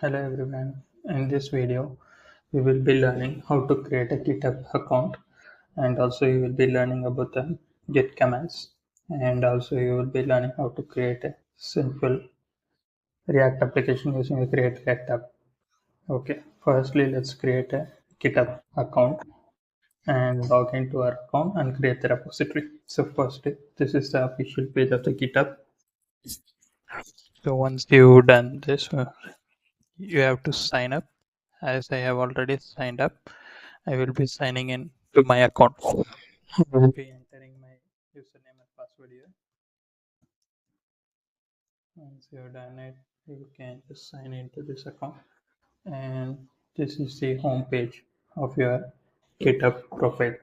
Hello everyone. In this video, we will be learning how to create a GitHub account, and also you will be learning about the Git commands, and also you will be learning how to create a simple React application using a Create React app. Okay, firstly let's create a GitHub account and log into our account and create the repository. So firstly, this is the official page of the GitHub. So once you've done this, you have to sign up. As I have already signed up, I will be signing in to my account. I will be entering my username and password here. Once you have done it, you can just sign into this account. And this is the home page of your GitHub profile.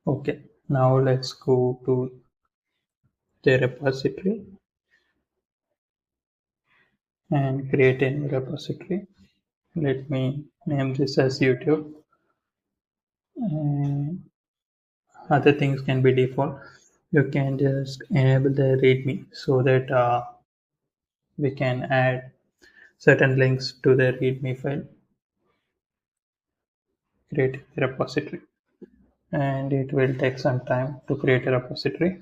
Okay, now let's go to the repository and create a new repository. Let me name this as YouTube. And other things can be default. You can just enable the readme so that we can add certain links to the readme file, create a repository, and it will take some time to create a repository.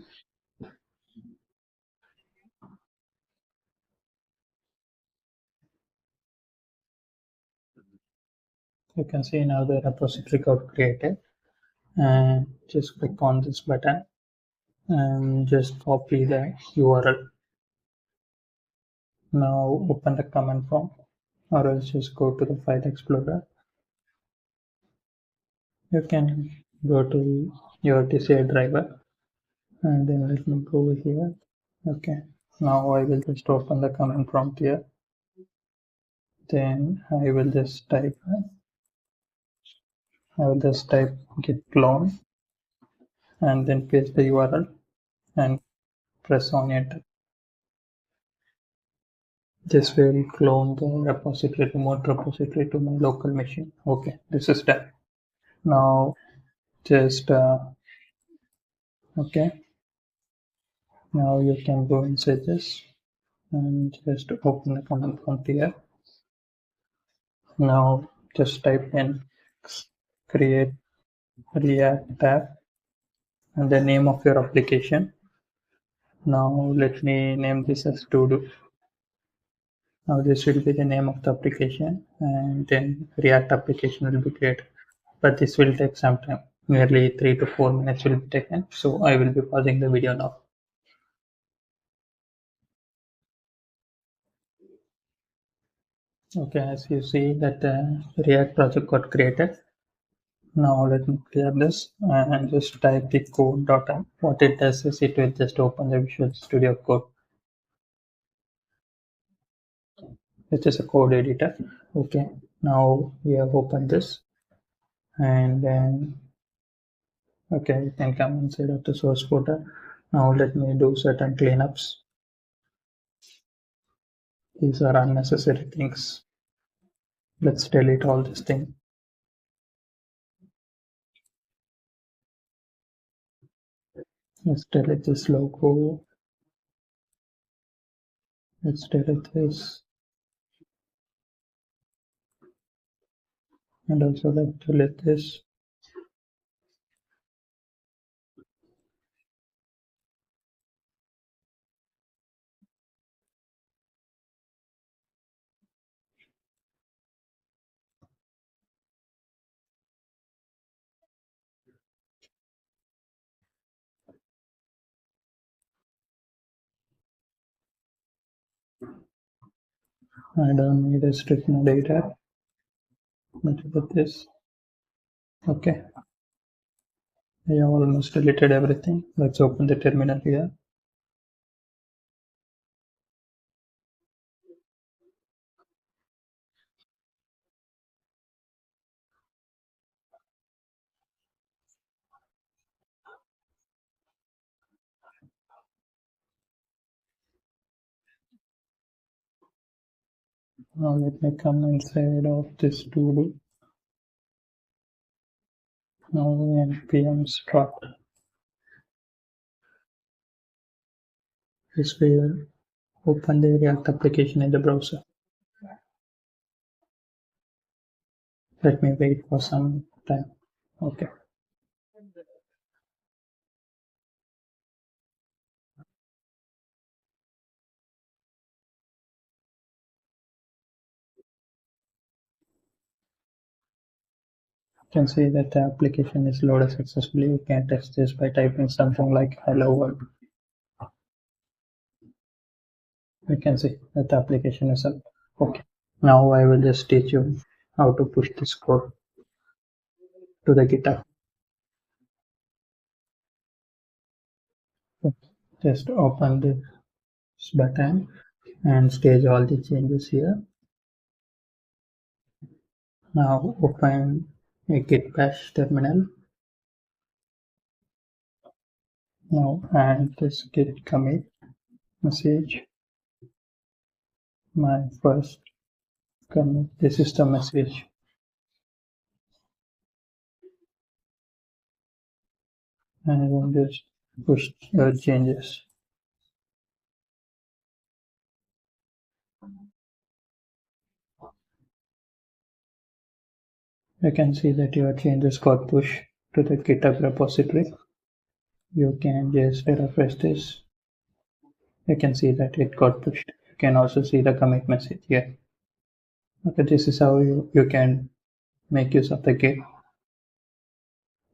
You can see now the repository got created, and just click on this button and just copy the URL. Now open the command prompt, or else just go to the file explorer. You can go to your desired driver, and then let me go here. Okay, now I will just open the command prompt here. Then I will just type git clone and then paste the URL and press on enter. This will clone the remote repository to my local machine. Okay, this is done. Now just okay. Now you can go inside this and just open the command prompt here. Now just type in create react app and the name of your application. Now let me name this as to do. Now this will be the name of the application, and then React application will be created. But this will take some time. Nearly 3 to 4 minutes will be taken. So I will be pausing the video now. Okay, as you see that the React project got created. Now let me clear this and just type the code.m. What it does is it will just open the Visual Studio Code, which is a code editor. Okay, now we have opened this, and then okay, you can come inside of the source folder. Now let me do certain cleanups. These are unnecessary things. Let's delete all this thing. Let's delete this logo. Let's delete this. And also let's delete this. I don't need a strict node data. Let's put this. Okay. I have almost deleted everything. Let's open the terminal here. Now let me come inside of this to do. Now npm struct. This will open the React application in the browser. Let me wait for some time. Okay. You can see that the application is loaded successfully. You can test this by typing something like hello world. You can see that the application is up. Okay. Now I will just teach you how to push this code to the GitHub. Just open this button and stage all the changes here. Now open a git bash terminal. Now add this git commit message. My first commit. This is the message. And I will just push the changes. You can see that your changes got pushed to the GitHub repository. You can just refresh this. You can see that it got pushed. You can also see the commit message here. Okay, this is how you can make use of the Git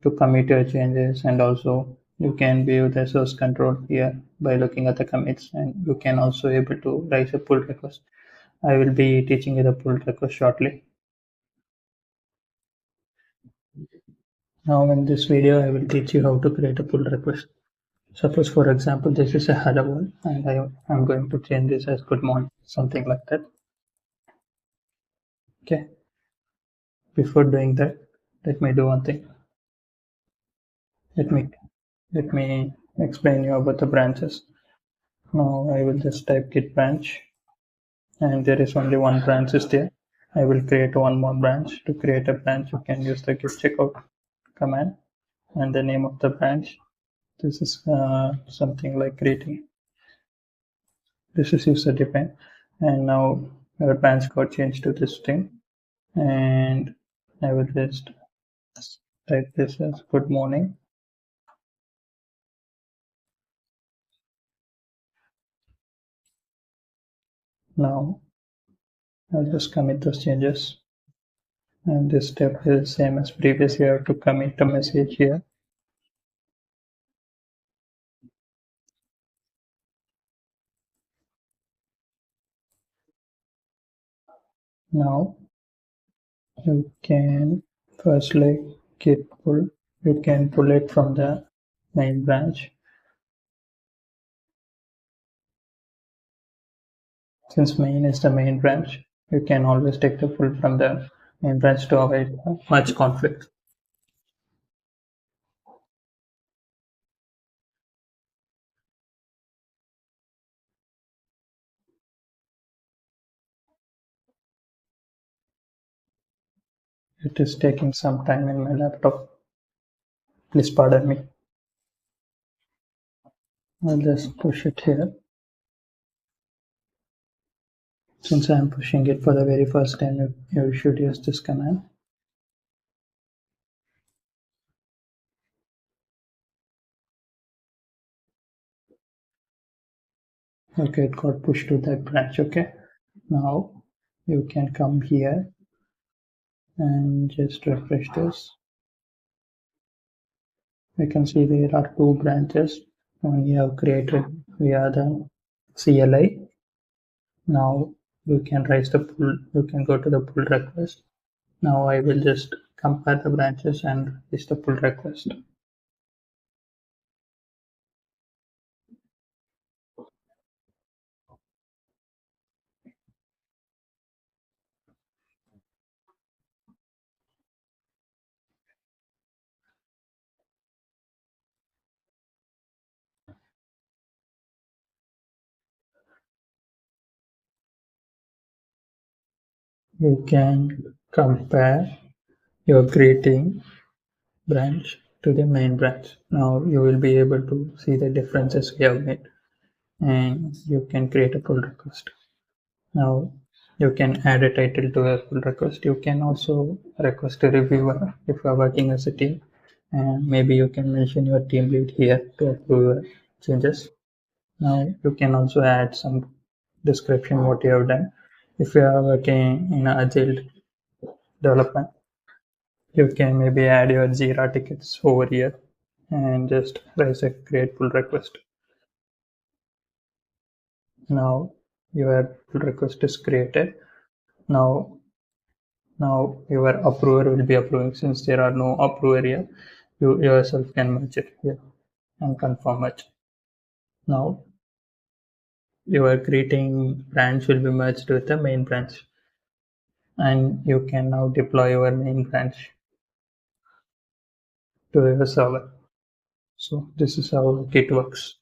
to commit your changes, and also you can view the source control here by looking at the commits, and you can also able to raise a pull request. I will be teaching you the pull request shortly. Now in this video I will teach you how to create a pull request. Suppose for example this is a hello world and I'm going to change this as good morning, something like that. Okay, before doing that, let me do one thing. Let me explain you about the branches. Now I will just type git branch, and there is only one branch is there. I will create one more branch. To create a branch, you can use the git checkout command and the name of the branch. This is something like greeting. This is user defined, and now our branch got changed to this thing. And I will just type this as good morning. Now I'll just commit those changes. And this step is same as previous. You have to commit the message here. Now you can firstly git pull. You can pull it from the main branch. Since main is the main branch, you can always take the pull from the main branch to avoid much conflict. It is taking some time in my laptop. Please pardon me. I'll just push it here. Since I'm pushing it for the very first time, you should use this command. Okay, it got pushed to that branch. Okay, now you can come here and just refresh this. You can see there are two branches. One you have created via the CLI. Now you can raise the pull. You can go to the pull request. Now I will just compare the branches and raise the pull request. You can compare your greeting branch to the main branch. Now you will be able to see the differences we have made, and you can create a pull request. Now You can add a title to a pull request. You can also request a reviewer if you are working as a team, and maybe you can mention your team lead here to approve your changes. Now you can also add some description what you have done. If you are working in agile development, you can maybe add your Jira tickets over here and just raise a create pull request. Now your pull request is created. Now Now your approver will be approving. Since there are no approver here, you yourself can merge it here and confirm it. Now your greeting branch will be merged with the main branch, and you can now deploy your main branch to your server. So this is how Git works.